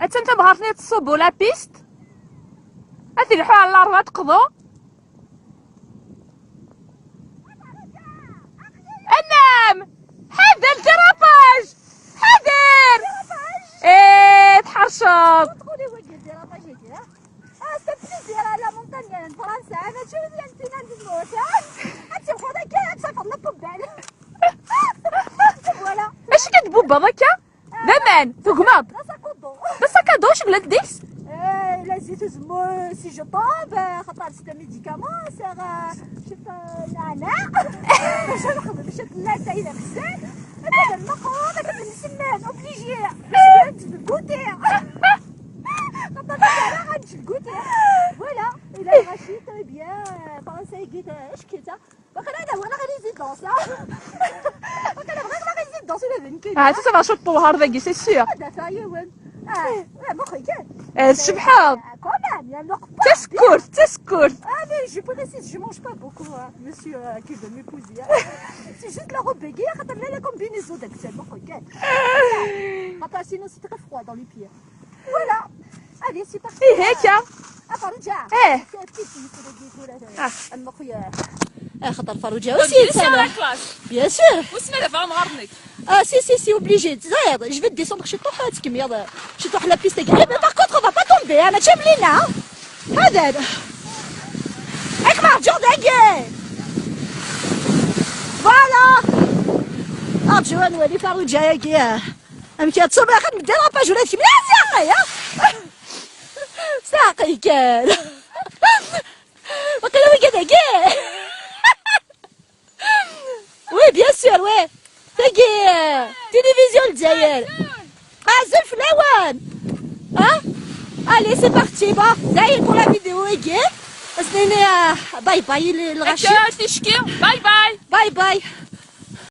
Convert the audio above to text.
انت بغرتني تصوبوا لا بيست اتلحوا على الارض تقضوا انام حذر الدراباج حذر ايه تحرشط تقولي وين الدراباج هكا سا بليزير على مونتانيا فرنسا انا شنو ديال فينا نموت انت خويا كاع تسافر لا بوبال فوالا اش كتبوبا ضكا زمان تقماض لا ساكودو بس كادوش بلا ديس لا زيت زمو سي جو طوب خاطر ستا ميديكامون سيغ شفت نعناع باش نخدم باش ثلاثه الى خسان هذا المقهى هذاك السمان اوبليجي باش ندير الكوتي خاطر انا غنمشي الكوتي فوالا الى غاشي تري بيان فرنسا كيت اش كيتا باقي انا وانا غير ريزيدونس باقي انا غير ريزيدونس ولا بنكي ها تسمع شو الطوهر ذاكي سي سيغ هذا فايون مخي كان الشبحاض تسكر Ah mais je précise, je mange pas beaucoup, hein, monsieur qui veut m'épouser. C'est juste la robe béguée, la combinaison d'actuellement, regarde. Attends, sinon c'est très froid dans les pieds. Voilà. Allez, c'est parti. ايه هيك فروجة. ايه المخيا. خاطر فروجة aussi ça. Bien sûr. واسمع دابا نغرنك Ah si, obligé. Regarde, je vais te descendre chez toi, regarde. Chez toi la piste est garée, mais par contre on va pas tomber, hein, Tchamlina. هذا. اكبر جوداكي. فوالا. ارجو نولي فروجة ياكي. امشي تصوب اخد من الدراباج ولا تمشي ساقي ها. ساقي كان. وقيلا وين كذاكي. وي بيان سور وي. تاكي تلفزيون الجزائر غازل في الاوان ها الي سي بارتي با داير بور لا فيديو هيك اسنيني باي باي للغشي تشكي باي باي باي باي